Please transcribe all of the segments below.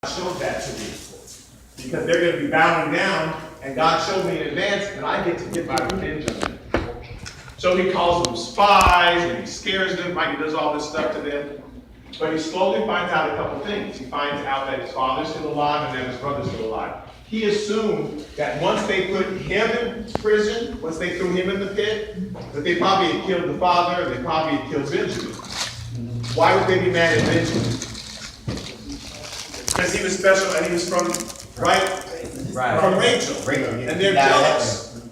showed that to me. Because they're going to be bowing down, and God showed me in advance that I get to get my revenge on them. So he calls them spies, and he scares them, like he does all this stuff to them. But he slowly finds out a couple things. He finds out that his father's still alive and that his brother's still alive. He assumed that once they put him in prison, once they threw him in the pit, that they probably had killed the father, and they probably had killed Benjamin. Why would they be mad at Benjamin? Because he was special and he was from, from Rachel. And they're jealous.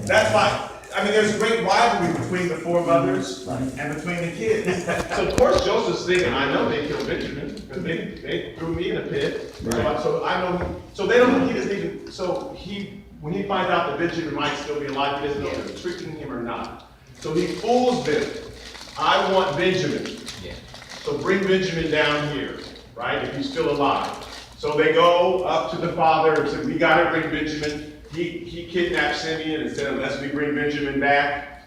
That's why. I mean, there's great rivalry between the foremothers and between the kids. So of course Joseph's thinking, I know they killed Benjamin because they threw me in a pit. Right. So I know. So they don't. He doesn't even. So when he finds out that Benjamin might still be alive, he doesn't know if they're tricking him or not. So he fools them. I want Benjamin. Yeah. So bring Benjamin down here, right? If he's still alive. So they go up to the father and say, we got to bring Benjamin. He kidnapped Simeon and said, unless we bring Benjamin back.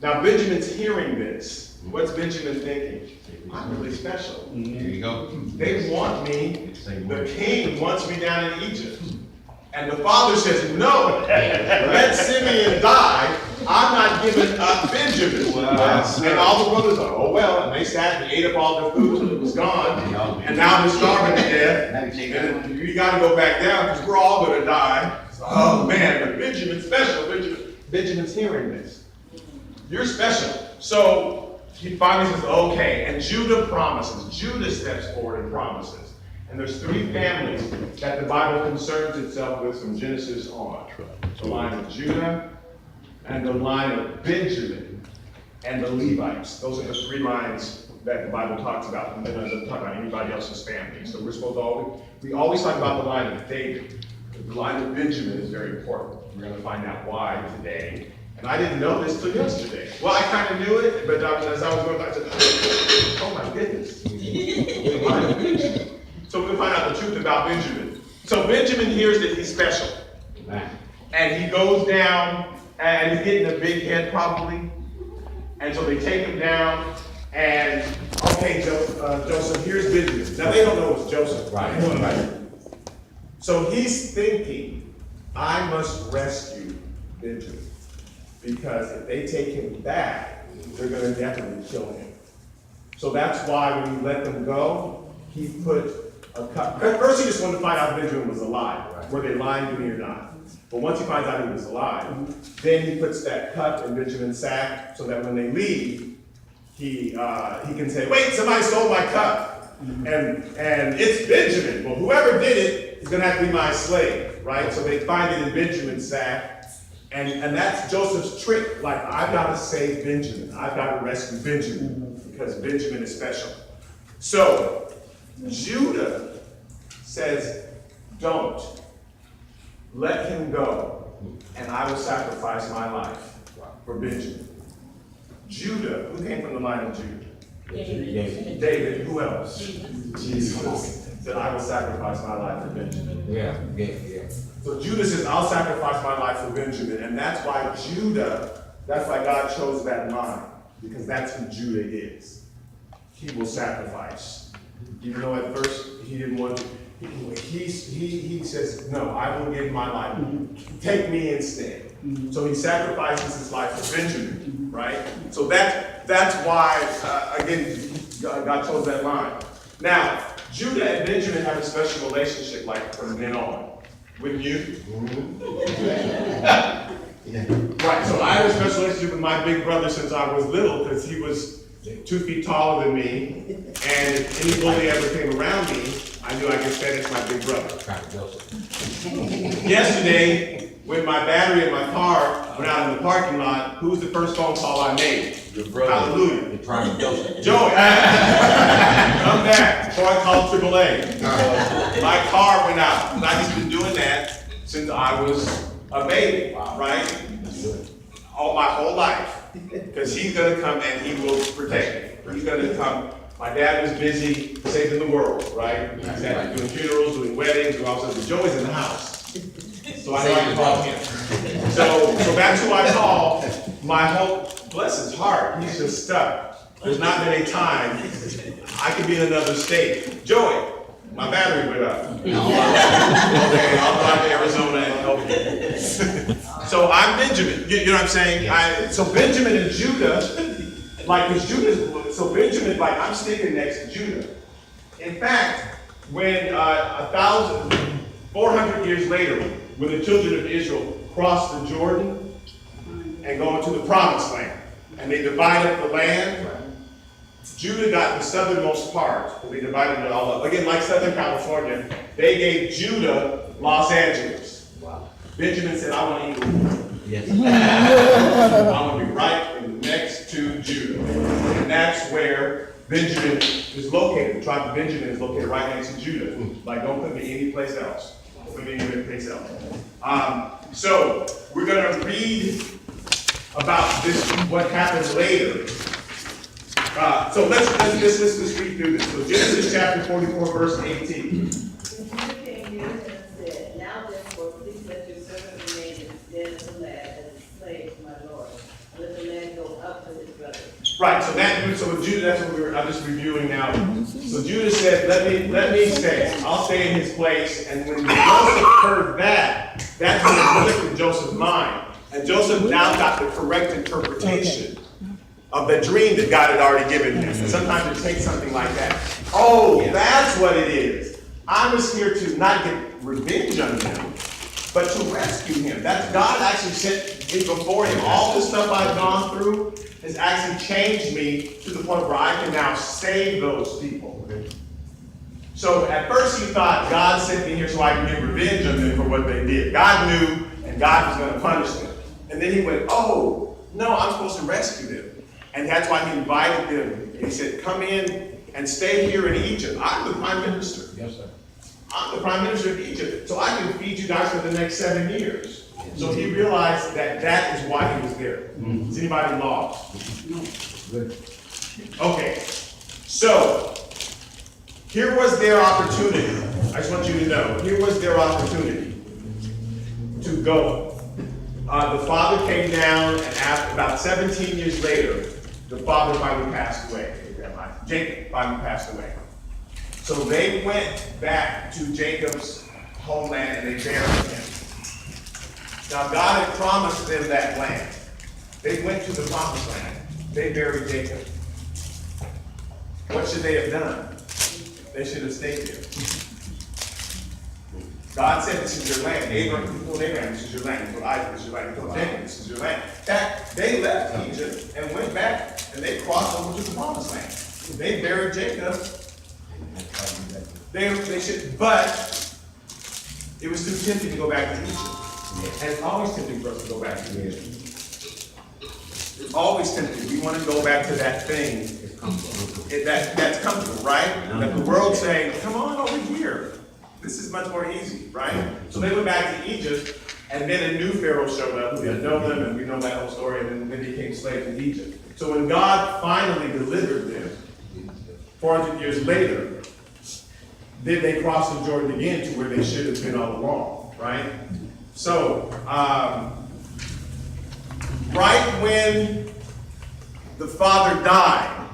Now Benjamin's hearing this. What's Benjamin thinking? I'm really special. There you go. They want me. The king wants me down in Egypt. And the father says, no, let Simeon die. I'm not giving up Benjamin. Wow. And all the brothers are, oh well, and they sat and ate up all their food until it was gone. And now they're starving to death. And you got to go back down because we're all going to die. Oh man, but Benjamin's special. Benjamin's hearing this. You're special. So he finally says, okay. And Judah promises. Judah steps forward and promises. And there's three families that the Bible concerns itself with from Genesis on. The line of Judah, and the line of Benjamin, and the Levites. Those are the three lines that the Bible talks about. And then it doesn't talk about anybody else's family. So we're supposed to we always talk about the line of David. The line of Benjamin is very important. We're going to find out why today. And I didn't know this till yesterday. Well, I kind of knew it, but as I was going back, I said, oh my goodness. The line of Benjamin. So we're going to find out the truth about Benjamin. So Benjamin hears that he's special. And he goes down, and he's getting a big head probably. And so they take him down, and okay, Joseph, here's Benjamin. Now they don't know it's Joseph. Right. So he's thinking, I must rescue Benjamin. Because if they take him back, they're going to definitely kill him. So that's why when he let them go, he put a cup. First he just wanted to find out if Benjamin was alive. Right? Were they lying to me or not? But once he finds out he was alive, then he puts that cup in Benjamin's sack so that when they leave, he can say, wait, somebody stole my cup. And it's Benjamin. Well, whoever did it is going to have to be my slave, right? So they find it in Benjamin's sack. And that's Joseph's trick. Like, I've got to save Benjamin. I've got to rescue Benjamin because Benjamin is special. So Judah says, don't. Let him go, and I will sacrifice my life for Benjamin. Judah, who came from the line of Judah? David, who else? Jesus said, I will sacrifice my life for Benjamin. Yeah. So Judah says, I'll sacrifice my life for Benjamin. And that's why God chose that line, because that's who Judah is. He will sacrifice. Even though at first he didn't want to, he says, no, I will give my life. Take me instead. So he sacrifices his life for Benjamin, right? So that's why, again, God chose that line. Now, Judah and Benjamin have a special relationship, like from then on. Wouldn't you? Right, so I have a special relationship with my big brother since I was little, because he was 2 feet taller than me, and if any bully ever came around me, I knew I could finish my big brother. Yesterday, when my battery in my car went out in the parking lot, who was the first phone call I made? Your brother. Hallelujah. You're trying to Joseph. Joey, come back before I call AAA. My car went out. And I've just been doing that since I was a baby, right? All my whole life. Because he's going to come and he will protect me. He's going to come. My dad was busy saving the world, right? He's doing funerals, doing weddings, doing all sorts of. Joey's in the house. So I know I can call him. So that's who I call. My whole, bless his heart, he's just stuck. There's not been a time I could be in another state. Joey, My battery went up. Okay, I'll drive to Arizona and help you. So I'm Benjamin. You know what I'm saying? So Benjamin and Judah, like, because Judah, so Benjamin, like, I'm sticking next to Judah. In fact, when 400 years later, when the children of Israel crossed the Jordan and go into the promised land, and they divide up the land, Judah got the southernmost part, but they divided it all up. Again, like Southern California, they gave Judah Los Angeles. Wow. Benjamin said, I want to eat. Yes. I want to be right next to Judah. And that's where Benjamin is located. The tribe of Benjamin is located right next to Judah. Like, don't put me any place else. Don't put me any place else. So we're going to read about this, what happens later. So let's read through this. So Genesis chapter 44, verse 18. Now therefore, please let your servant remain instead of the lad as a slave to my Lord. And let the lad go up to his brothers. Right, so Judah, that's what I'm just reviewing now. So Judah said, let me stay. I'll stay in his place. And when Joseph heard that, that's when it clicked in Joseph's mind. And Joseph now got the correct interpretation of the dream that God had already given him. And sometimes it takes something like that. Oh, that's what it is. I was here to not get revenge on him, but to rescue him. That's God actually sent me before him. All this stuff I've gone through has actually changed me to the point where I can now save those people. So at first he thought God sent me here so I can get revenge on them for what they did. God knew, and God was going to punish them. And then he went, oh, no, I'm supposed to rescue them. And that's why he invited them. He said, come in and stay here in Egypt. I'm the prime minister. Yes, sir. I'm the prime minister of Egypt, so I can feed you guys for the next 7 years. So he realized that that is why he was there. Is anybody lost? No. Good. Okay, so here was their opportunity. I just want you to know, here was their opportunity to go. The father came down, and after about 17 years later, the father finally passed away. Jacob finally passed away. So they went back to Jacob's homeland and they buried him. Now God had promised them that land. They went to the promised land. They buried Jacob. What should they have done? They should have stayed there. God said, this is your land. Abraham, he told Abraham, this is your land. He told Isaac, this is your land. He told Jacob, this is your land. They left Egypt and went back and they crossed over to the promised land. They buried Jacob. They should, but it was too tempting to go back to Egypt. And it's always tempting for us to go back to Egypt. It's always tempting. We want to go back to that thing that's comfortable, right? That the world's saying, come on over here. This is much more easy, right? So they went back to Egypt, and then a new Pharaoh showed up who didn't know them, and we know that whole story, and then they became slaves in Egypt. So when God finally delivered them, 400 years later, then they crossed the Jordan again to where they should have been all along, right? So, right when the father died,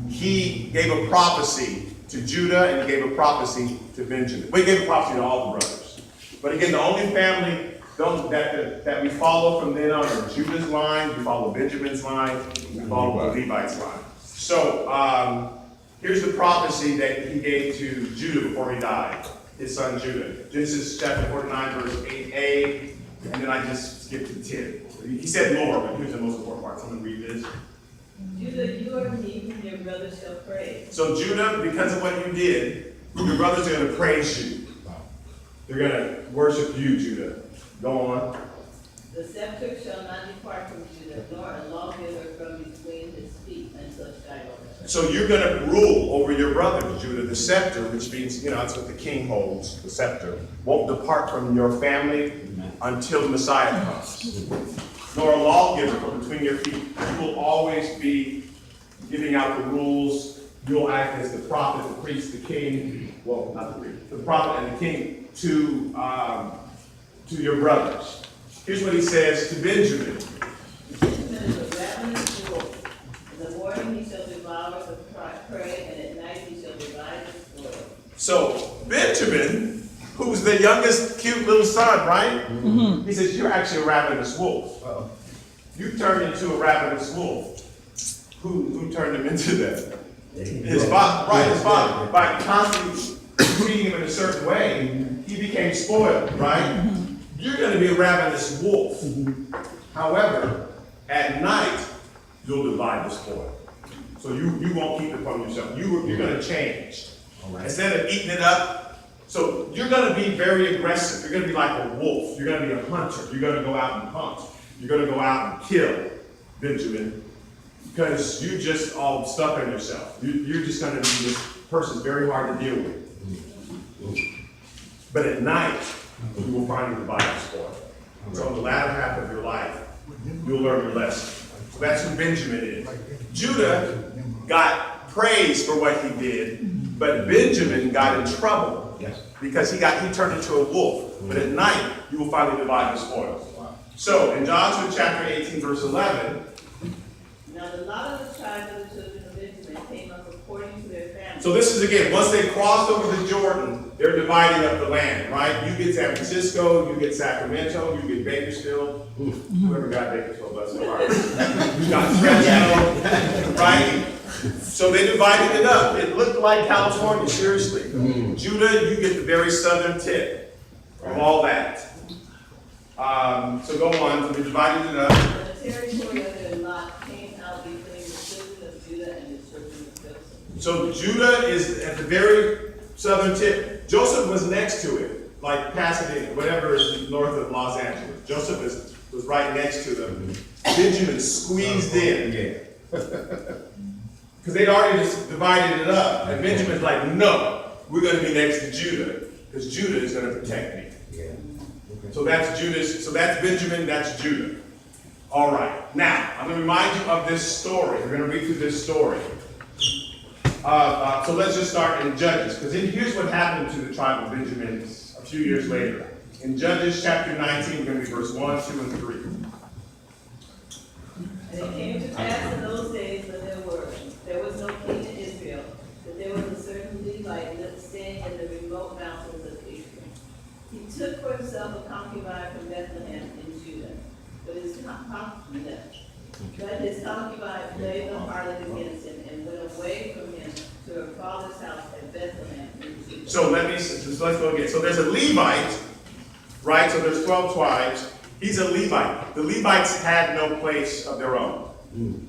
he gave a prophecy to Judah and he gave a prophecy to Benjamin. Well, he gave a prophecy to all the brothers. But again, the only family that we follow from then on are Judah's line, we follow Benjamin's line, we follow the Levites' line. So, here's the prophecy that he gave to Judah before he died, his son Judah. Genesis chapter 49, verse 8a, and then I just skipped to 10. He said more, but here's the most important part. Someone read this. Judah, you are he whom your brothers shall praise. So Judah, because of what you did, your brothers are going to praise you. They're going to worship you, Judah. Go on. The scepter shall not depart from Judah, nor a lawgiver from between his feet until Shiloh. So you're going to rule over your brothers, Judah. The scepter, which means, that's what the king holds, the scepter, won't depart from your family until the Messiah comes. Nor a lawgiver from between your feet. You will always be giving out the rules. You'll act as the prophet, the priest, the king. Well, not the priest, the prophet and the king to your brothers. Here's what he says to Benjamin. Benjamin is a ravenous wolf. In the morning he shall devour the prey, and at night he shall divide the spoil. So Benjamin, who's the youngest cute little son, right? He says, you're actually a ravenous wolf. You turned into a ravenous wolf. Who turned him into that? His father, right, his father. By constantly treating him in a certain way, he became spoiled, right? You're going to be a ravenous wolf. However, at night, you'll divide the spoil. So you won't keep it from yourself. You're going to change. Instead of eating it up, so you're going to be very aggressive. You're going to be like a wolf. You're going to be a hunter. You're going to go out and hunt. You're going to go out and kill, Benjamin, because you just all stuck on yourself. You're just going to be this person very hard to deal with. But at night, you will finally divide the spoil. So in the latter half of your life, you'll learn your lesson. So that's who Benjamin is. Judah got praise for what he did, but Benjamin got in trouble because he turned into a wolf. But at night, you will finally divide the spoils. So in Joshua chapter 18, verse 11. Now the lot of the tribes of the children of Benjamin came up according to their families. So this is again, once they crossed over the Jordan, they're dividing up the land, right? You get San Francisco, you get Sacramento, you get Bakersfield. Whoever got Bakersfield, bless their heart. You got Fresno, right? So they divided it up. It looked like California, seriously. Judah, you get the very southern tip of all that. So go on, so they divided it up. And the territory of their lot came out between the children of Judah and the children of Joseph. So Judah is at the very southern tip. Joseph was next to it, like Pasadena, whatever is north of Los Angeles. Joseph was right next to them. Benjamin squeezed in. Because they'd already just divided it up. And Benjamin's like, no, we're going to be next to Judah, because Judah is going to protect me. So that's Benjamin, that's Judah. All right. Now, I'm going to remind you of this story. We're going to read through this story. So let's just start in Judges, because here's what happened to the tribe of Benjamin a few years later. In Judges chapter 19, we're going to be verse 1, 2, and 3. And it came to pass in those days when there was no king in Israel, that there was a certain Levite staying in the remote mountains of Ephraim. He took for himself a concubine from Bethlehem in Judah, but his concubine played the harlot against him and went away from him to her father's house at Bethlehem in Judah. So let's go again. So there's a Levite, right? So there's 12 tribes. He's a Levite. The Levites had no place of their own.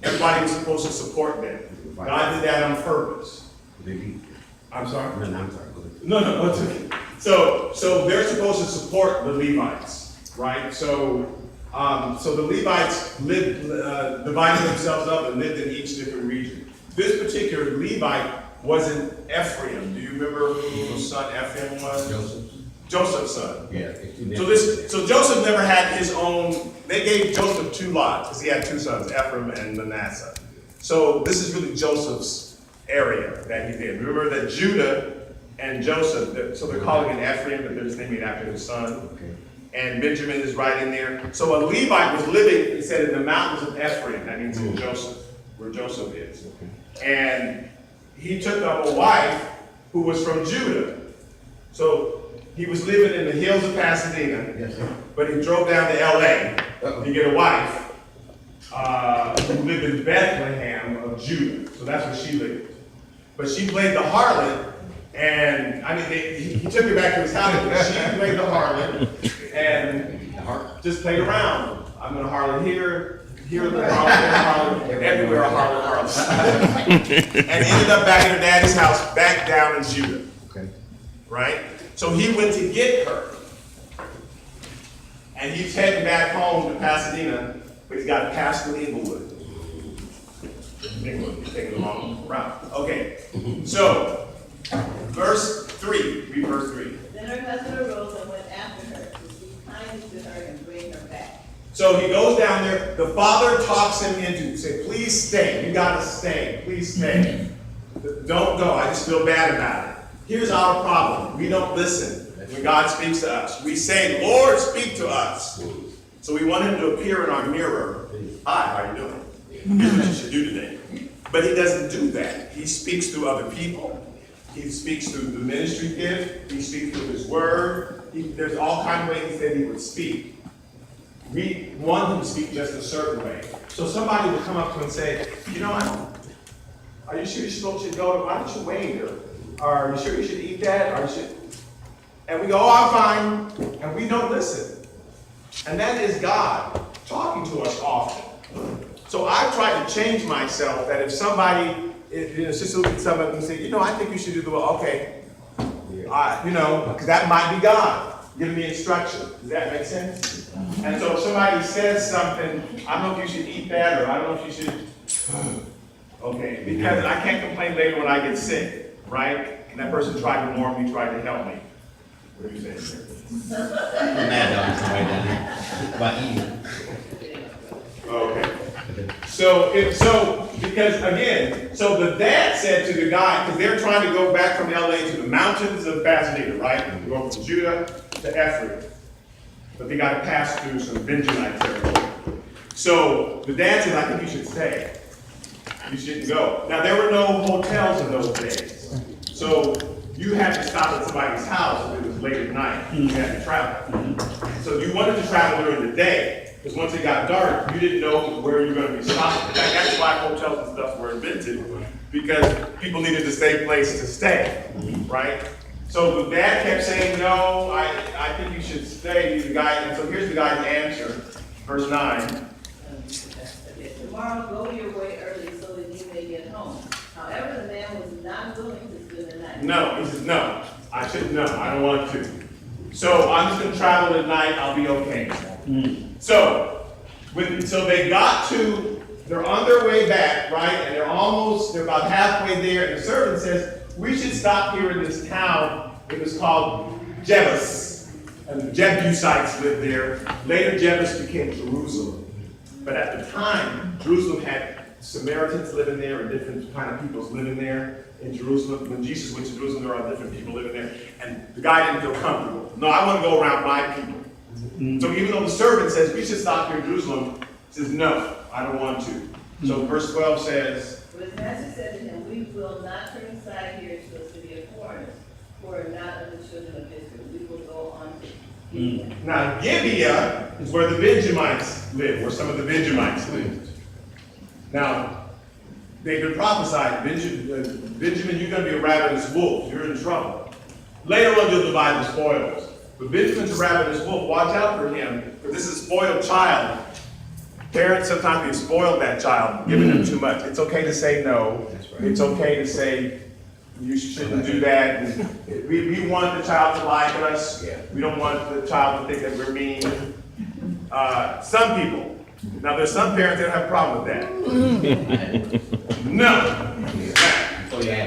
Everybody was supposed to support them. God did that on purpose. I'm sorry? No, I'm sorry. Go ahead. No, it's okay. So they're supposed to support the Levites, right? So the Levites divided themselves up and lived in each different region. This particular Levite wasn't Ephraim. Do you remember whose son Ephraim was? Joseph. Joseph's son. Yeah. So Joseph never had his own. They gave Joseph 2 lots because he had 2 sons, Ephraim and Manasseh. So this is really Joseph's area that he did. Remember that Judah and Joseph, so they're calling it Ephraim, but they're just naming it after his son. Okay. And Benjamin is right in there. So a Levite was living, he said, in the mountains of Ephraim. That means in Joseph, where Joseph is. Okay. And he took up a wife who was from Judah. So he was living in the hills of Pasadena, Yes, sir. but he drove down to LA to get a wife who lived in Bethlehem of Judah. So that's where she lived. But she played the harlot, and I mean, he took her back to his house, but she played the harlot and just played around. I'm going to harlot here the harlot, everywhere a harlot. And ended up back in her daddy's house, back down in Judah. Okay. Right? So he went to get her. And he's heading back home to Pasadena, but he's got to pass through Inglewood. He's taking the long route. Okay. So, verse 3. Read verse 3. Then her husband arose and went after her to speak kindly to her and bring her back. So he goes down there. The father talks him into, say, please stay. You got to stay. Please stay. Don't go. I just feel bad about it. Here's our problem. We don't listen when God speaks to us. We say, Lord, speak to us. So we want him to appear in our mirror. Hi, how are you doing? Here's what you should do today. But he doesn't do that. He speaks through other people. He speaks through the ministry gift. He speaks through his word. There's all kinds of ways that he would speak. We want him to speak just a certain way. So somebody would come up to him and say, you know what? Are you sure you should go? Why don't you wait? Or are you sure you should eat that? Or you should? And we go, oh, I'm fine. And we don't listen. And that is God talking to us often. So I've tried to change myself that if somebody, just look at somebody and say, I think you should do the will. Okay. Because that might be God giving me instruction. Does that make sense? And so if somebody says something, I don't know if you should eat that, or I don't know if you should. Okay, because I can't complain later when I get sick, right? And that person tried to warn me, tried to help me. What are you saying, sir? I'm mad dog somebody down here. About eating. Okay. Because again, so the dad said to the guy, because they're trying to go back from LA to the mountains of Pasadena, right? And go from Judah to Ephraim. But they got to pass through some Benjamite territory. So the dad said, I think you should stay. You shouldn't go. Now, there were no hotels in those days. So you had to stop at somebody's house if it was late at night. You had to travel. So you wanted to travel during the day, because once it got dark, you didn't know where you were going to be stopping. In fact, that's why hotels and stuff were invented, because people needed to stay place to stay, right? So the dad kept saying, no, I think you should stay. The guy, and so here's the guy's answer, verse 9. Tomorrow go your way early so that you may get home. However, the man was not willing to spend the night. No, he says, no, I don't want to. So I'm just going to travel at night, I'll be okay. So they're on their way back, right? And they're about halfway there, and the servant says, we should stop here in this town. It was called Jebus, and the Jebusites lived there. Later, Jebus became Jerusalem. But at the time, Jerusalem had Samaritans living there and different kind of peoples living there in Jerusalem. When Jesus went to Jerusalem, there were different people living there. And the guy didn't feel comfortable. No, I want to go around my people. So even though the servant says, we should stop here in Jerusalem, he says, no, I don't want to. So verse 12 says, but his master said to him, we will not turn aside here to a city of foreigners, who are not of the children of Israel. We will go on to Gibeah. Now Gibeah is where the Benjamites live, where some of the Benjamites lived. Now, they've been prophesied, Benjamin, you're going to be a ravenous wolf. You're in trouble. Later on, you'll divide the spoils. But Benjamin's a ravenous wolf. Watch out for him, because this is a spoiled child. Parents, sometimes they spoil that child, giving them too much. It's okay to say no. It's okay to say, you shouldn't do that. And we want the child to like us. We don't want the child to think that we're mean. Some people. Now, there's some parents that have a problem with that. No.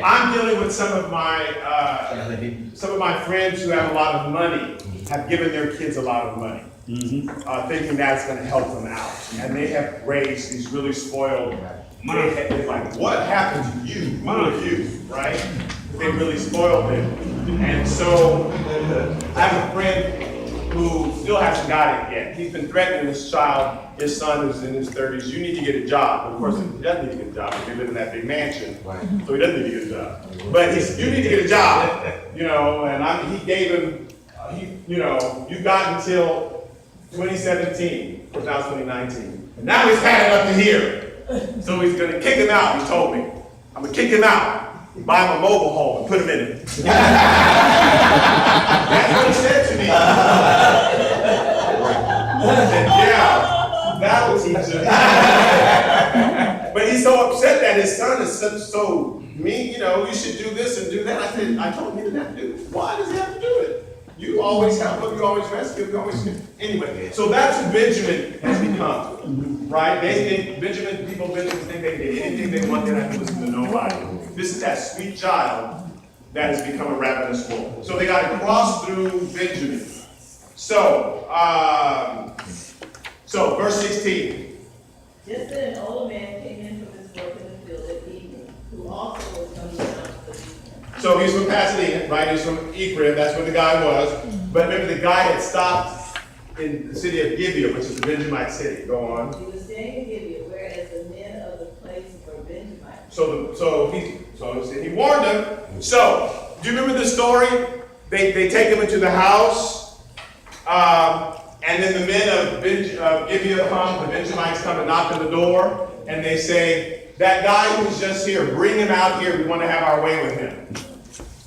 I'm dealing with some of my friends who have a lot of money, have given their kids a lot of money, thinking that's going to help them out. And they have raised these really spoiled, they're like, what happened to you? Right? They really spoiled them. And so I have a friend who still hasn't got it yet. He's been threatening this child, his son who's in his 30s, you need to get a job. But of course, he doesn't need to get a job. They live in that big mansion, so he doesn't need to get a job. But you need to get a job, and he gave him, you got until 2017, because now it's 2019. And now he's had it up to here. So he's gonna kick him out, he told me. I'm gonna kick him out. Buy him a mobile home and put him in it. That's what he said to me. I said, yeah, that was easy. But he's so upset that his son is so mean, you should do this and do that. I told him he didn't have to do it. Why does he have to do it? You always help him, you always rescue him, you always do. Anyway, so that's who Benjamin has become, right? Benjamin think they can get anything they want, they don't have to listen to nobody. This is that sweet child that has become a ravenous wolf. So they got to cross through Benjamin. So verse 16. Just then an old man came in from his work in the field at evening, who also was coming down to the evening. So he's from Pasadena, right? He's from Ephraim, that's where the guy was. But remember, the guy had stopped in the city of Gibeah, which is the Benjamite city. Go on. He was staying in Gibeah, whereas the men of the place were Benjamites. So So he warned them. So, do you remember the story? They take him into the house, and then the men of Gibeah come, the Benjamites come and knock on the door, and they say, that guy who's just here, bring him out here, we want to have our way with him.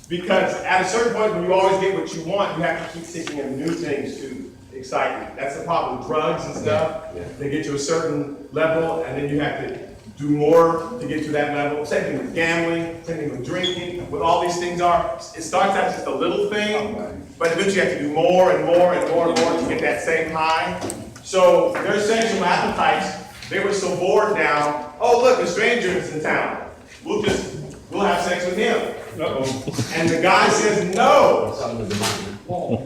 Because at a certain point, when you always get what you want, you have to keep seeking in new things to excite you. That's the problem with drugs and stuff. They get to a certain level, and then you have to do more to get to that level. Same thing with gambling, same thing with drinking. What all these things are, it starts out just a little thing, but eventually you have to do more and more and more and more to get that same high. So their sexual appetites, they were so bored now. Oh, look, a stranger is in town. We'll have sex with him. And the guy says, no,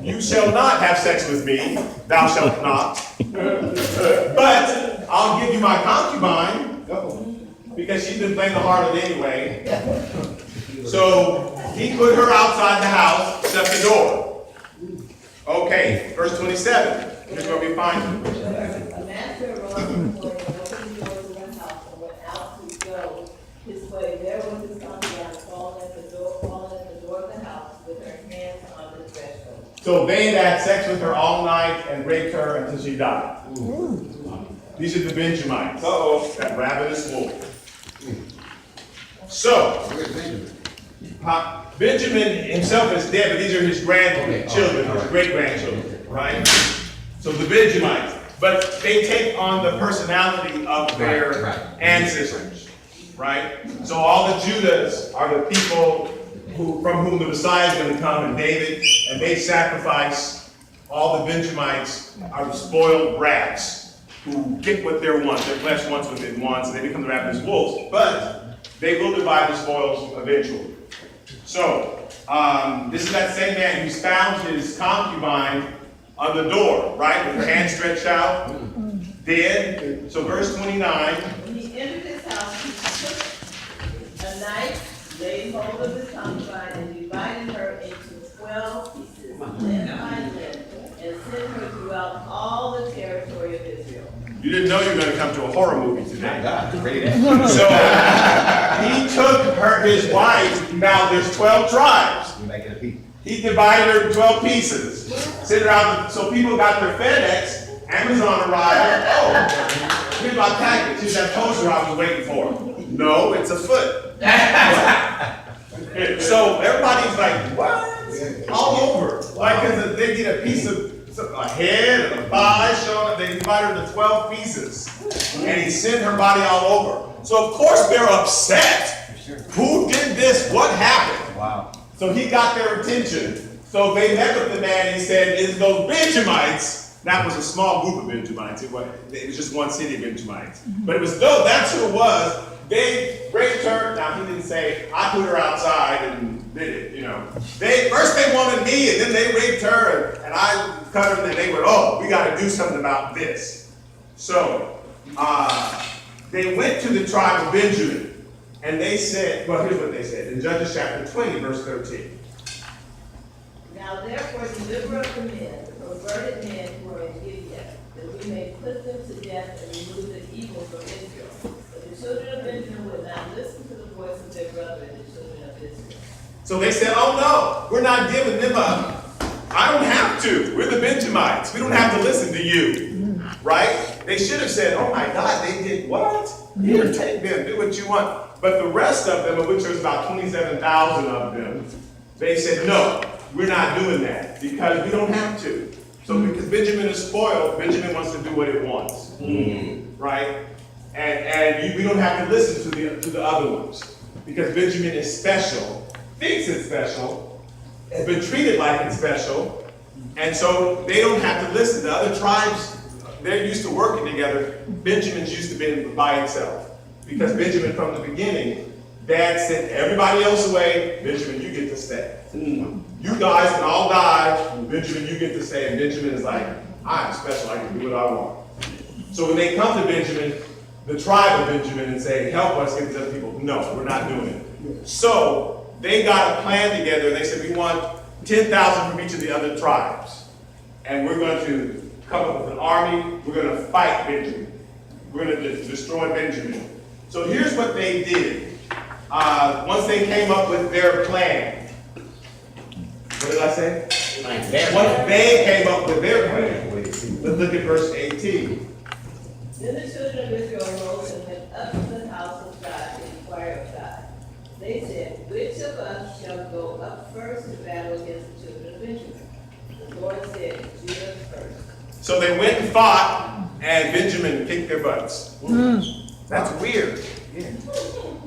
you shall not have sex with me, thou shalt not. But I'll give you my concubine, because she's been playing the harlot anyway. So he put her outside the house, shut the door. Okay, verse 27. Here's where we find him. A master arose in the morning, opened the doors of the house, and went out to go his way. There was his concubine fallen at the door of the house with her hands on the threshold. So they had sex with her all night and raped her until she died. These are the Benjamites. That ravenous wolf. So, Benjamin himself is dead, but these are his grandchildren, his great-grandchildren, right? So the Benjamites. But they take on the personality of their ancestors, right? So all the Judahs are the people from whom the Messiah is going to come, and David, and they sacrifice. All the Benjamites are the spoiled brats who get what they want. Their flesh wants what it wants, and they become the ravenous wolves. But they will divide the spoils eventually. So, this is that same man who's found his concubine on the door, right? With her hand stretched out, dead. So verse 29. When he entered his house, he took a knife, laid hold of his concubine, and divided her into 12 pieces, limb by limb, and sent her throughout all the territory of Israel. You didn't know you were going to come to a horror movie today. God, So he took his wife. Now there's 12 tribes. He divided her into 12 pieces. Sent her out, so people got their FedEx, Amazon arrived. Oh, here's my package. Here's that poster I was waiting for. No, it's a foot. So everybody's like, what? All over. Like, because they get a piece of a head and a thigh showing up. They divided her into 12 pieces. And he sent her body all over. So of course they're upset. Who did this? What happened? Wow. So he got their attention. So they met with the man and he said, it's those Benjamites. That was a small group of Benjamites. It was just one city of Benjamites. But it was, though, that's who it was. They raped her. Now he didn't say, I put her outside and did it, you know. First they wanted me and then they raped her and I cut her and they went, oh, we got to do something about this. So they went to the tribe of Benjamin. And they said, well, here's what they said in Judges chapter 20, verse 13. Now therefore deliver up the men, the perverted men who are in Gibeah, that we may put them to death and remove the evil from Israel. But the children of Benjamin would not listen to the voice of their brethren, the children of Israel. So they said, oh no, we're not giving them up. I don't have to. We're the Benjamites. We don't have to listen to you. Right? They should have said, oh my God, they did what? Here, take them, do what you want. But the rest of them, of which there's about 27,000 of them, they said, no, we're not doing that because we don't have to. So because Benjamin is spoiled, Benjamin wants to do what it wants. Right? And we don't have to listen to the other ones because Benjamin is special, thinks it's special, has been treated like it's special, and so they don't have to listen. The other tribes, they're used to working together. Benjamin's used to being by itself. Because Benjamin, from the beginning, Dad sent everybody else away. Benjamin, you get to stay. You guys can all die. Benjamin, you get to stay. And Benjamin is like, I'm special. I can do what I want. So when they come to Benjamin, the tribe of Benjamin, and say, help us get these other people, no, we're not doing it. So they got a plan together. They said, we want 10,000 from each of the other tribes. And we're going to come up with an army. We're going to fight Benjamin. We're going to destroy Benjamin. So here's what they did. once they came up with their plan, what did I say? Once they came up with their plan, let's look at verse 18. Then the children of Israel arose and went up to the house of God to inquire of God. They said, which of us shall go up first to battle against the children of Benjamin? The Lord said, Judah first. So they went and fought, and Benjamin kicked their butts. That's weird.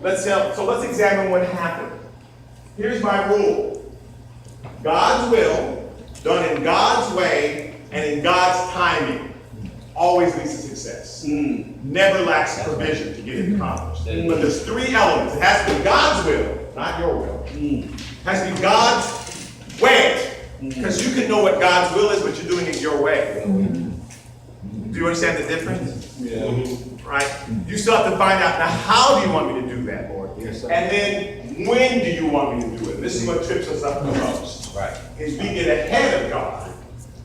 So let's examine what happened. Here's my rule. God's will, done in God's way and in God's timing, always leads to success. Never lacks provision to get it accomplished. But there's three elements. It has to be God's will, not your will. It has to be God's way. Because you can know what God's will is, but you're doing it your way. Do you understand the difference? Yeah. Right? You still have to find out, now how do you want me to do that, Lord? Yes, sir. And then when do you want me to do it? This is what trips us up the most. Right. Is we get ahead of God.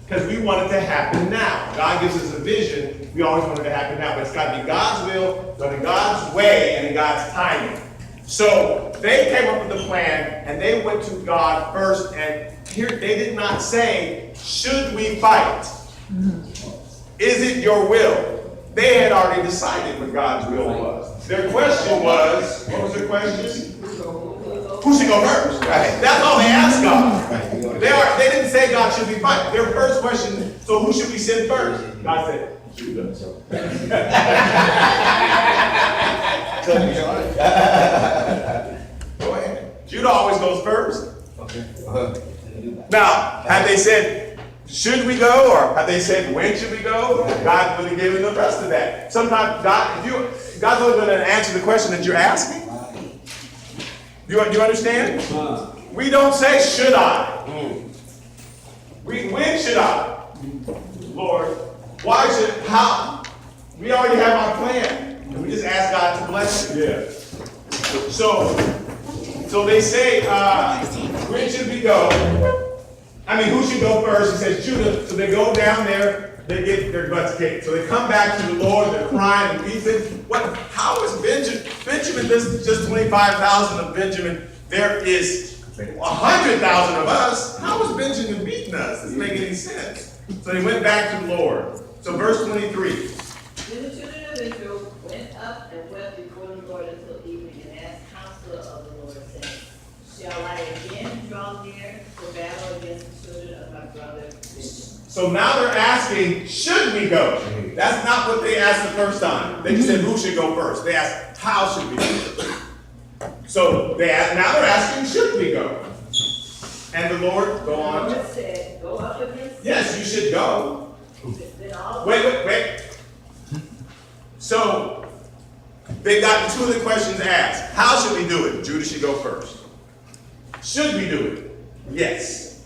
Because we want it to happen now. God gives us a vision, we always want it to happen now. But it's got to be God's will, done in God's way, and in God's timing. So they came up with the plan, and they went to God first, and here they did not say, should we fight? Is it your will? They had already decided what God's will was. Their question was, what was their question? Who should go first? Right. That's all they asked God. Right. They didn't say God should be fighting. Their first question, so who should we send first? God said, Judah. Go ahead. Judah always goes first. Okay. Now, have they said, should we go? Or have they said, when should we go? God would have given the rest of that. Sometimes God's only going to answer the question that you're asking. Do you understand? We don't say, should I? When should I? Lord, why should, how? We already have our plan. And we just ask God to bless it. Yeah. So they say, when should we go? I mean, who should go first? He says Judah. So they go down there, they get their butts kicked. So they come back to the Lord, they're crying and weeping. What? How is Benjamin, this is just 25,000 of Benjamin. There is 100,000 of us. How is Benjamin beating us? Doesn't make any sense. So they went back to the Lord. So verse 23. Then the children of Israel went up and wept before the Lord until evening and asked counsel of the Lord, saying, shall I again draw near to battle against the children of my brother Benjamin? So now they're asking, should we go? That's not what they asked the first time. They just said, who should go first? They asked, how should we go? So now they're asking, should we go? And the Lord, go on. The Lord said, go up against them. Yes, you should go. Then all Wait. So they got two of the questions asked. How should we do it? Judah should go first. Should we do it? Yes.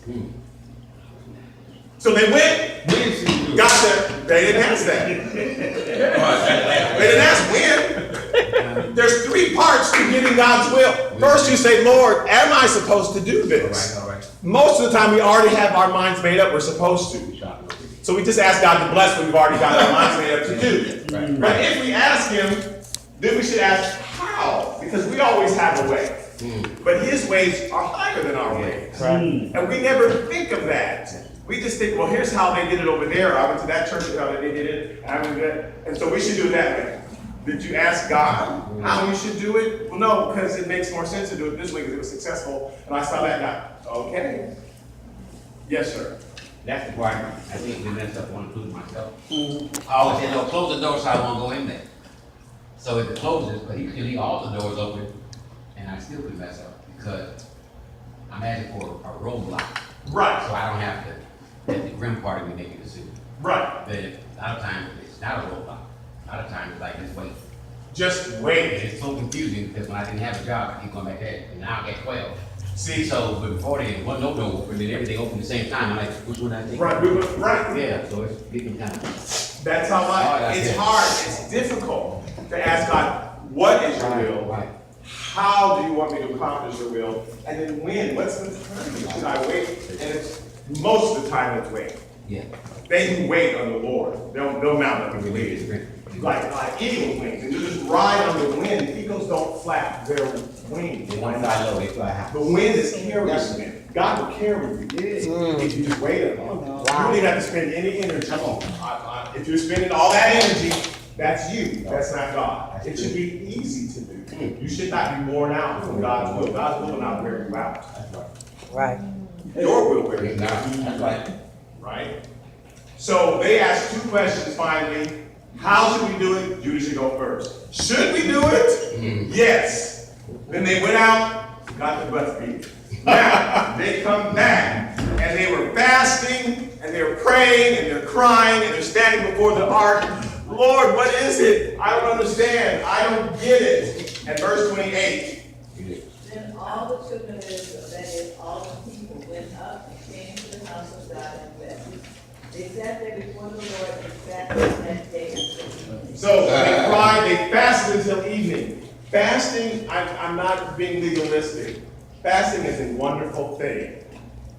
So they went, got there. They didn't ask that. They didn't ask when. There's three parts to getting God's will. First, you say, Lord, am I supposed to do this? All right. Most of the time, we already have our minds made up. We're supposed to. So we just ask God to bless what we've already got our minds made up to do. Right. But if we ask Him, then we should ask how, because we always have a way. But His ways are higher than our ways. And we never think of that. We just think, well, here's how they did it over there. I went to that church, how they did it, and I went to that. And so we should do it that way. Did you ask God how you should do it? Well, no, because it makes more sense to do it this way because it was successful. And I saw that now. Okay. Yes, sir. That's the part I think we messed up on, including myself. I always say, no, close the door so I won't go in there. So if it closes, but he can leave all the doors open, and I still could mess up because I'm asking for a roadblock. Right. So I don't have to let the grim part of me make a decision. Right. But a lot of times it's not a roadblock. A lot of times it's like just wait. Just And wait. it's so confusing because when I didn't have a job, I keep going back there, and now I get 12. See, So, but before then, one no door open, and everything open at the same time. I'm like, which one I take? right. Yeah, so it's getting kind of. That's how life. It's hard. It's difficult to ask God, what is your will? Right. How do you want me to accomplish your will? And then when? What's the timing? Should I wait? And it's most of the time it's wait. Yeah. They who wait on the Lord, they'll mount up with wings. like eagle wings, and you just ride on the wind. Eagles don't flap their wings. They want to fly low, they fly high. The wind is carrying them. God will carry you. If you just wait on Him. You don't even have to spend any energy. Come on. If you're spending all that energy, that's you. That's not God. It should be easy to do. You should not be worn out from God's will. God's will will not wear you out. Right. Your will wear you It's out. not, that's right. Right? So they asked 2 questions finally. How should we do it? Judah should go first. Should we do it? Yes. Then they went out, got the butts beat. Now, they come back, and they were fasting, and they were praying, and they're crying, and they're standing before the ark. Lord, what is it? I don't understand. I don't get it. And verse 28. Then all the children of Israel, that is, all the people, went up and came to the house of God and wept. They sat there before the Lord and fasted that day until evening. So they cried, they fasted until evening. Fasting, I'm not being legalistic. Fasting is a wonderful thing.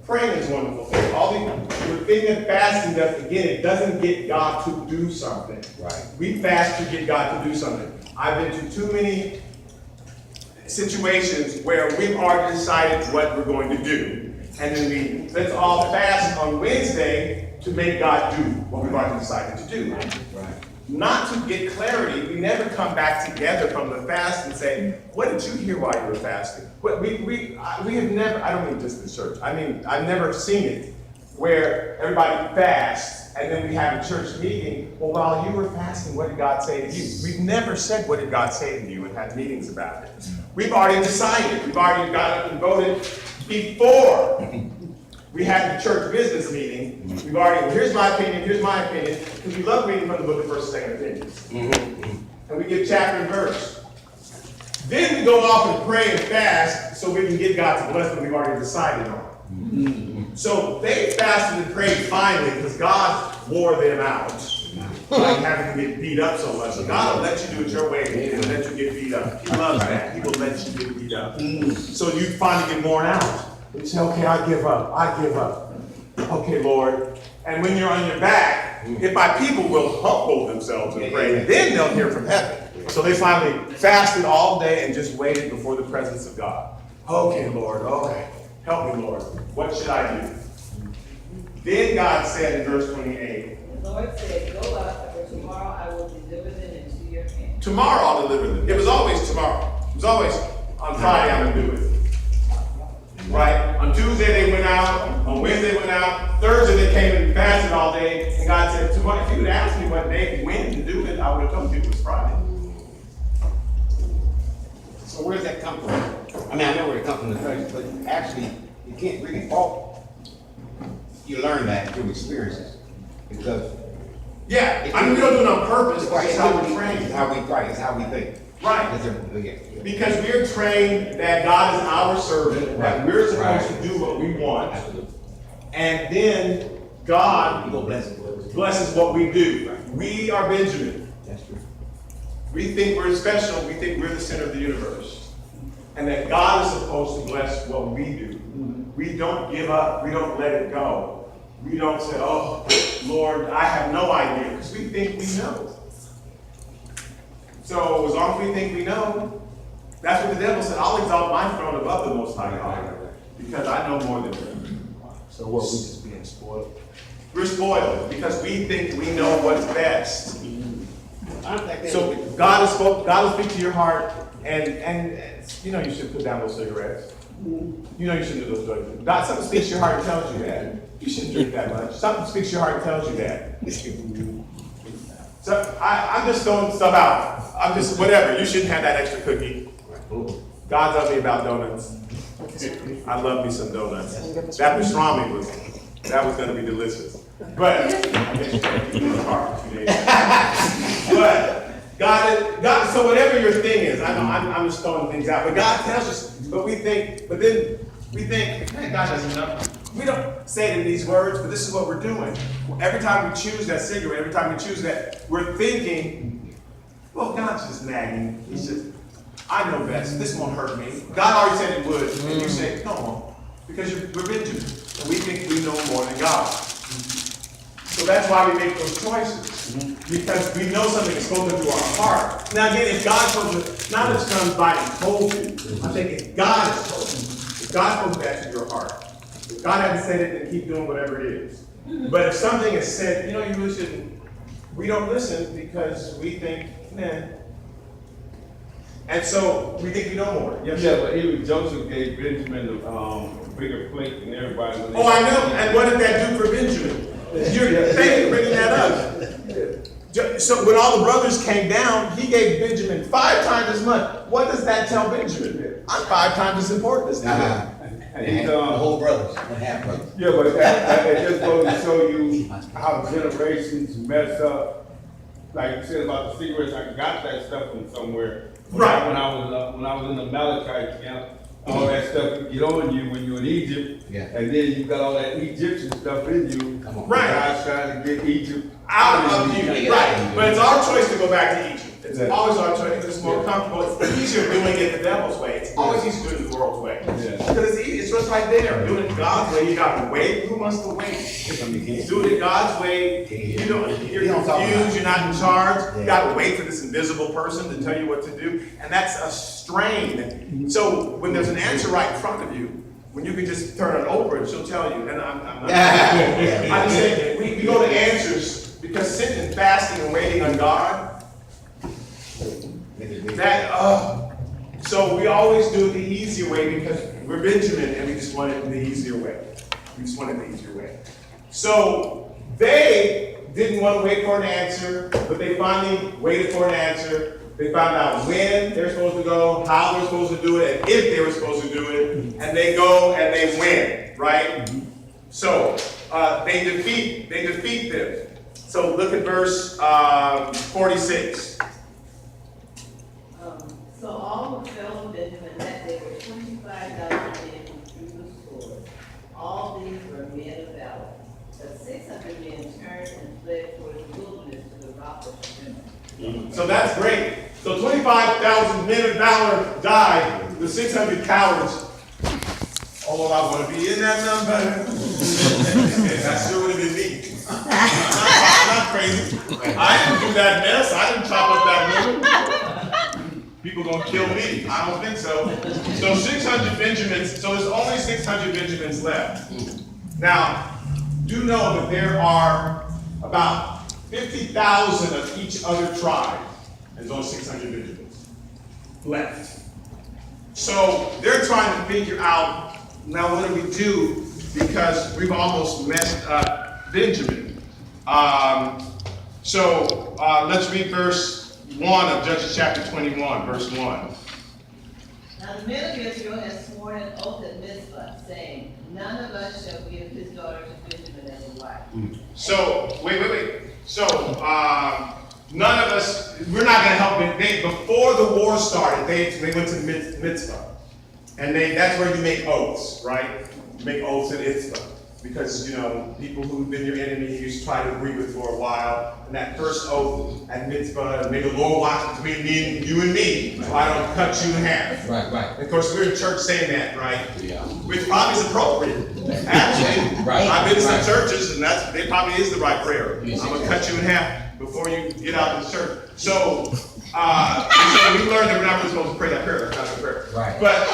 Praying is a wonderful thing. The thing that fasting does, again, it doesn't get God to do something. Right. We fast to get God to do something. I've been to too many situations where we've already decided what we're going to do. And then let's all fast on Wednesday to make God do what we've already decided to do. Right. Not to get clarity, we never come back together from the fast and say, what did you hear while you were fasting? We have never, I don't mean just the church, I mean, I've never seen it where everybody fasts and then we have a church meeting. Well, while you were fasting, what did God say to you? We've never said, what did God say to you, and had meetings about it. We've already decided, we've already got up and voted before we had the church business meeting. We've already, here's my opinion, because we love reading from the book of 1st and 2nd opinions. And we give chapter and verse. Then we go off and pray and fast so we can get God to bless what we've already decided on. So they fasted and prayed finally because God wore them out. Like having to get beat up so much. So God will let you do it your way and he'll let you get beat up. He loves that. He will let you get beat up. So you finally get worn out. You say, okay, I give up. Okay, Lord. And when you're on your back, if my people will humble themselves and pray, then they'll hear from heaven. So they finally fasted all day and just waited before the presence of God. Okay, Lord, okay. Help me, Lord. What should I do? Then God said in verse 28, The Lord said, go up, for tomorrow I will deliver them into your hand. tomorrow I'll deliver them. It was always tomorrow. It was always on Friday I'm going to do it. Right? On Tuesday they went out. On Wednesday they went out. Thursday they came and fasted all day. And God said, tomorrow, if you would ask me what day, when to do it, I would have told you it was Friday. So where does that come from? I mean, I know where it comes from the church, but actually, you can't really fault. You learn that through experiences. Because Yeah, I mean, we don't do it on purpose. It's it's how we're trained. It's how we right, it's how we think. Right. Yeah. Because we're trained that God is our servant, that we're supposed to do what we want. Absolutely. And then God You go bless it. blesses what we do. We are Benjamin. That's true. We think we're special. We think we're the center of the universe. And that God is supposed to bless what we do. We don't give up. We don't let it go. We don't say, oh, Lord, I have no idea. Because we think we know. So as long as we think we know, that's what the devil said. I'll exalt my throne above the Most High God. Because I know more than him. So what, we just being spoiled? We're spoiled because we think we know what's best. So So God will speak to your heart, and you know you should put down those cigarettes. You know you shouldn't do those drugs. God, something speaks to your heart and tells you that. You shouldn't drink that much. Something speaks to your heart and tells you that. So I'm just throwing stuff out. I'm just, whatever. You shouldn't have that extra cookie. God tells me about donuts. I love me some donuts. That pastrami was going to be delicious. But I guess you can't keep it in the car for 2 days. But God, so whatever your thing is, I know I'm just throwing things out. But God tells us, but then we think, man, God doesn't know. We don't say it in these words, but this is what we're doing. Every time we choose that cigarette, every time we choose that, we're thinking, well, God's just nagging. He's just, I know best. This won't hurt me. God already said it would. And you say, no, it won't. Because we're Benjamin. And we think we know more than God. So that's why we make those choices. Because we know something is spoken to our heart. Now again, if God told you, not if somebody told you, I think if God has told you, if God spoke that to your heart, if God hasn't said it, then keep doing whatever it is. But if something is said, you really shouldn't, we don't listen because we think, nah. And so we think we know more. Yes, Yeah, sir? but even Joseph gave Benjamin a bigger plate than everybody. when they- Oh, I know. And what did that do for Benjamin? Thank you for bringing that up. So when all the brothers came down, he gave Benjamin 5 times as much. What does that tell Benjamin? I'm 5 times as important as that. And he's, The whole brothers, and half brothers. yeah, but that just goes to show you how generations mess up. Like you said about the cigarettes, I got that stuff from somewhere. Right. When I was in the Malachite camp, all that stuff would get on you when you're in Egypt. Yeah. And then you got all that Egyptian stuff in you. Come on. Right. God's trying to get Egypt Out of you, Yeah. right? But it's our choice to go back to Egypt. It's Yeah. always our choice. It's more comfortable. It's easier doing it the devil's way. It's always easier doing it the world's way. Yeah. Because it's easy. It's just right there. Doing it God's way, you got to wait. Who wants to wait? Doing it God's way, you don't. You're confused. You're not in charge. You got to wait for this invisible person to tell you what to do, and that's a strain. So when there's an answer right in front of you, when you can just turn it over and she'll tell you. And I'm not. I'm just saying we go to answers. Because sitting and fasting and waiting on God, so we always do it the easier way because we're Benjamin and we just want it the easier way. We just want it the easier way. So they didn't want to wait for an answer, but they finally waited for an answer. They found out when they're supposed to go, how they're supposed to do it, and if they were supposed to do it, and they go and they win, right? So they defeat them. So look at verse 46. So all who fell on Benjamin that day were 25,000 men who drew the sword. All these were men of valor. But 600 men turned and fled toward the wilderness to the rock of Griffin. So that's great. So 25,000 men of valor died. The 600 cowards. Oh, I want to be in that number. That sure would have been me. I'm not crazy. I didn't do that mess. I didn't chop up that woman. People gonna kill me. I don't think so. So 600 Benjamins. So there's only 600 Benjamins left. Now, do know that there are about 50,000 of each other tribe. There's only 600 Benjamins left. So they're trying to figure out, now what do we do? Because we've almost messed up Benjamin. Let's read verse 1 of Judges chapter 21, verse 1. Now the men of Israel had sworn an oath at Mizpah, saying, none of us shall give his daughter to Benjamin as a wife. So, wait. So, none of us, we're not going to help them. Before the war started, they went to Mitzvah. And that's where you make oaths, right? You make oaths at Mitzvah. Because, people who've been your enemy, you try to agree with for a while. And that first oath at Mitzvah, may the Lord watch between you and me, so I don't cut you in half. Right. And of course, we're in church saying that, right? Yeah. Which probably is appropriate. Actually, Right. I've been to some Right. churches, and that probably is the right prayer. Yes, I'm gonna it cut is. you in half before you get out of the church. So we learned that we're not really supposed to pray that prayer. That's not the prayer. Right. But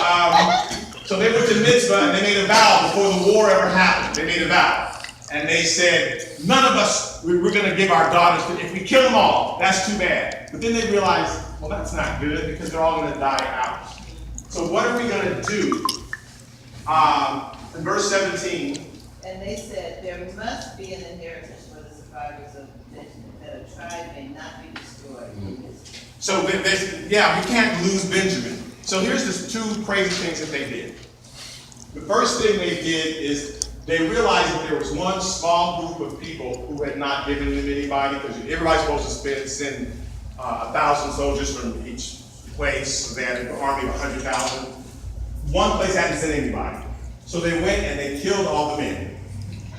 so they went to Mitzvah and they made a vow before the war ever happened. They made a vow, and they said, none of us we're gonna give our daughters to. If we kill them all, that's too bad. But then they realized, well, that's not good because they're all gonna die out. So what are we gonna do? In verse 17. And they said, there must be an inheritance for the survivors of Benjamin, that a tribe may not be destroyed. So we can't lose Benjamin. So here's the 2 crazy things that they did. The first thing they did is they realized that there was one small group of people who had not given them anybody, because everybody's supposed to send 1,000 soldiers from each place. So they had an army of 100,000. One place hadn't sent anybody. So they went and they killed all the men.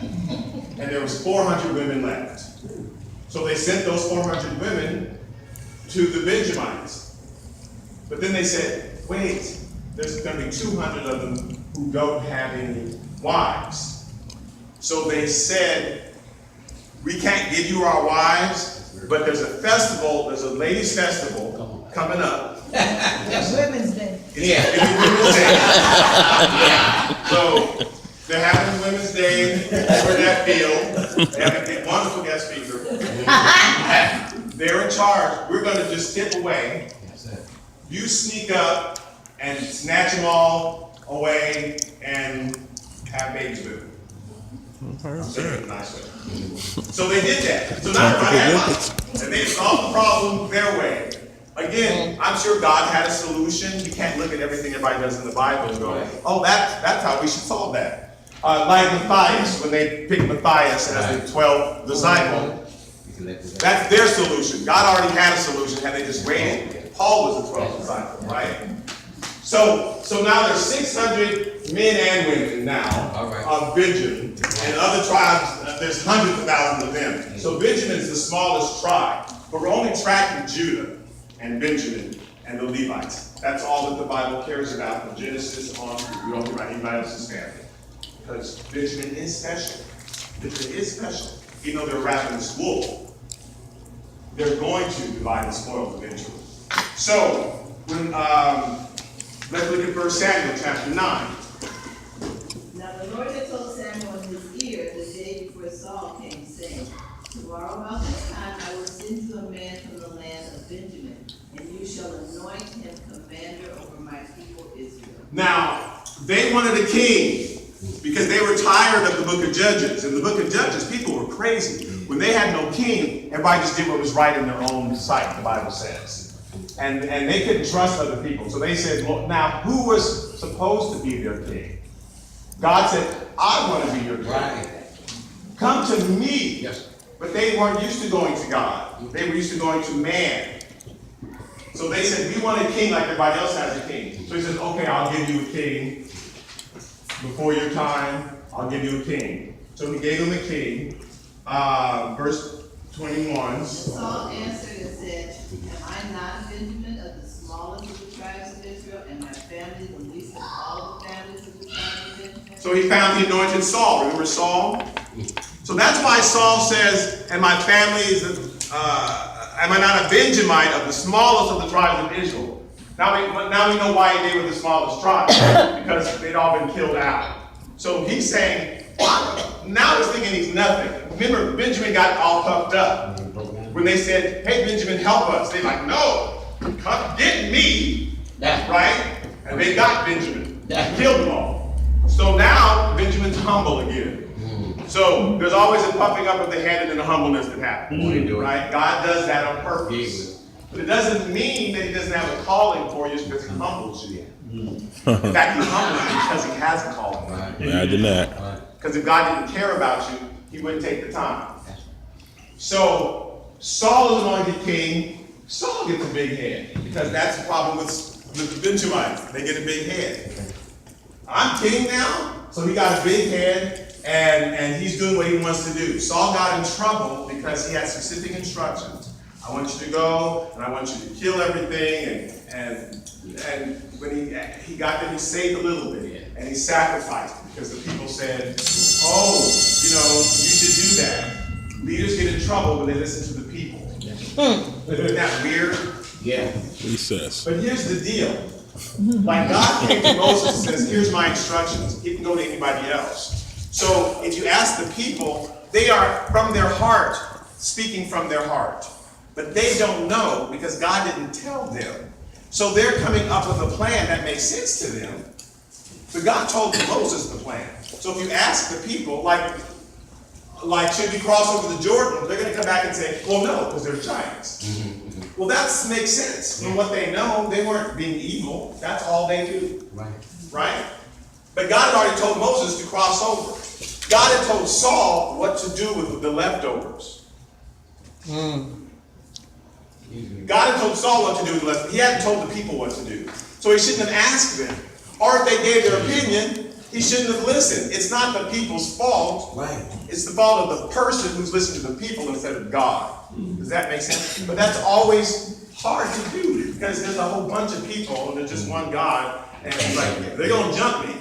And there was 400 women left. So they sent those 400 women to the Benjamites. But then they said, wait, there's going to be 200 of them who don't have any wives. So they said, we can't give you our wives, but there's a festival, there's a ladies' festival coming up. Women's Day. It's Women's Day. So they're having Women's Day over that field. They have a wonderful guest speaker. They're in charge. We're gonna just tip away. You sneak up and snatch them all away and have babies with them. I'm saying it a nice way. So they did that. So now everybody had money. And they solved the problem their way. Again, I'm sure God had a solution. You can't look at everything everybody does in the Bible and go, oh, that's how we should solve that. Like Matthias, when they picked Matthias as the 12th disciple, that's their solution. God already had a solution, had they just waited. Paul was the 12th disciple, right? So now there's 600 men and women now of Benjamin, and other tribes, there's hundreds of thousands of them. So Benjamin is the smallest tribe, but we're only tracking Judah and Benjamin and the Levites. That's all that the Bible cares about from Genesis on through. We don't care about anybody else's family. Because Benjamin is special. Benjamin is special. Even though they're ravenous wolf, they're going to divide the spoils eventually. So, when, let's look at 1 Samuel chapter 9. Now the Lord had told Samuel in his ear the day before Saul came, saying, tomorrow about this time I will send you a man from the land of Benjamin, and you shall anoint him commander over my people Israel. Now, they wanted a king because they were tired of the book of Judges. In the book of Judges, people were crazy. When they had no king, everybody just did what was right in their own sight, the Bible says. And they couldn't trust other people. So they said, well, now who was supposed to be their king? God said, I want to be your king. Right. Come to me. Yes. But they weren't used to going to God. They were used to going to man. So they said, we want a king like everybody else has a king. So he says, okay, I'll give you a king. Before your time, I'll give you a king. So he gave him a king. Verse 21. Saul answered and said, am I not Benjamin of the smallest of the tribes of Israel, and my family the least of all the families of the tribes of Benjamin? So he found he anointed Saul. Remember Saul? So that's why Saul says, and my family is, am I not a Benjamite of the smallest of the tribes of Israel? Now we know why they were the smallest tribe, because they'd all been killed out. So he's saying, now he's thinking he's nothing. Remember, Benjamin got all puffed up. When they said, hey, Benjamin, help us. They're like, no, come get me, right? And they got Benjamin, killed them all. So now Benjamin's humble again. So there's always a puffing up of the head and then a humbleness that happens, right? God does that on purpose. But it doesn't mean that he doesn't have a calling for you because he humbles you. In fact, he humbles you because he has a calling. Imagine that. Because if God didn't care about you, he wouldn't take the time. So Saul is anointed king. Saul gets a big head because that's the problem with the Benjamites. They get a big head. I'm king now, so he got a big head, and he's doing what he wants to do. Saul got in trouble because he had specific instructions. I want you to go, and I want you to kill everything, and when he got there, he saved a little bit, and he sacrificed because the people said, oh, you should do that. Leaders get in trouble when they listen to the people. Isn't that weird? Yeah. Recess. But here's the deal. Like God came to Moses and says, here's my instructions. It can go to anybody else. So if you ask the people, they are from their heart, speaking from their heart. But they don't know because God didn't tell them. So they're coming up with a plan that makes sense to them. But God told Moses the plan. So if you ask the people, like should we cross over the Jordan? They're going to come back and say, well, no, because they're giants. Well, that makes sense. From what they know, they weren't being evil. That's all they do. Right? But God had already told Moses to cross over. God had told Saul what to do with the leftovers. God had told Saul what to do with the leftovers. He hadn't told the people what to do. So he shouldn't have asked them. Or if they gave their opinion, he shouldn't have listened. It's not the people's fault. Right. It's the fault of the person who's listening to the people instead of God. Does that make sense? But that's always hard to do because there's a whole bunch of people and there's just one God. And he's like, they're going to jump me.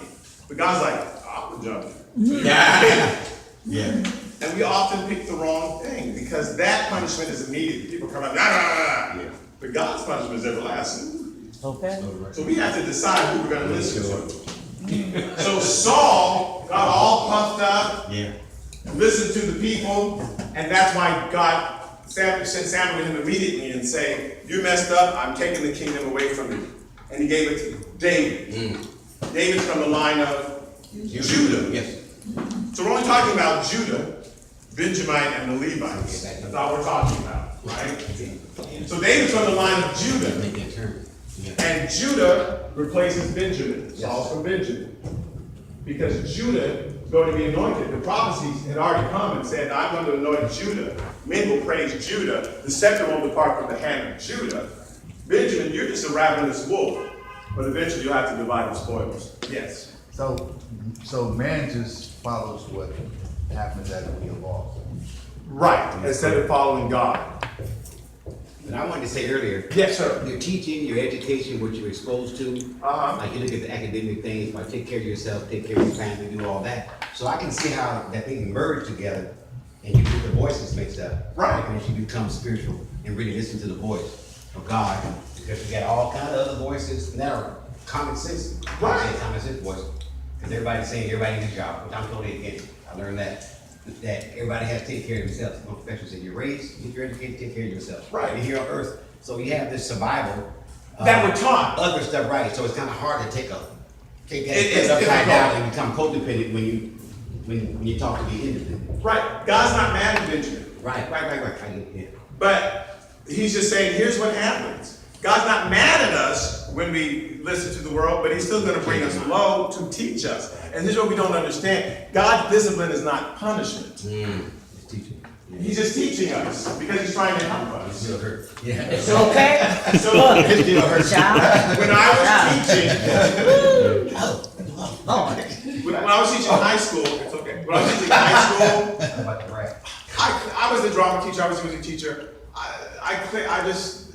But God's like, I will jump you. Yeah. Yeah. And we often pick the wrong thing, because that punishment is immediate. People come out, nah, nah, nah, nah. Yeah. But God's punishment is everlasting. Okay. So we have to decide who we're gonna listen to. So Saul got all puffed up, Yeah. listened to the people, and that's why God sent Samuel to him immediately and say, you messed up, I'm taking the kingdom away from you. And he gave it to David. David's from the line of Judah. Yes. So we're only talking about Judah, Benjamin, and the Levites. That's all we're talking about, right? So David's from the line of Judah, Make that turn. Yeah. and Judah replaces Benjamin. Saul's from Benjamin. Because Judah is going to be anointed. The prophecies had already come and said, I'm going to anoint Judah. Men will praise Judah. The scepter won't depart from the hand of Judah. Benjamin, you're just a ravenous wolf. But eventually you'll have to divide the spoils. Yes. So man just follows what happens at the wheel law. Right, instead of following God. And I wanted to say earlier, Yes, sir. your teaching, your education, what you're exposed to, Uh-huh. like you look at the academic things, like take care of yourself, take care of your family, do all that. So I can see how that thing merged together and you get the voices mixed up. Right. And you become spiritual and really listen to the voice of God. Because you got all kind of other voices that are common sense. Right. I say common sense voice. Because everybody's saying everybody needs a job, which I'm totally against. I learned that everybody has to take care of themselves. One professor said, you're raised, get your education, take care of yourself. Right. You're here on earth. So you have this survival. That we're taught. Other stuff, right. So it's kind of hard to take that It's step upside down difficult. and become codependent when you talk to be independent. Right. God's not mad at Benjamin. Right. I get it. But he's just saying, here's what happens. God's not mad at us when we listen to the world, but he's still going to bring us low to teach us. And here's what we don't understand. God's discipline is not punishment. It's teaching. He's just teaching us because he's trying to help It us. still hurt. Yeah. Okay. So It still hurts. Child. when I was teaching, Lord. when I was teaching high school, it's okay. When I was teaching high school, I'm about to rap. I was the drama teacher, I was the music teacher. I just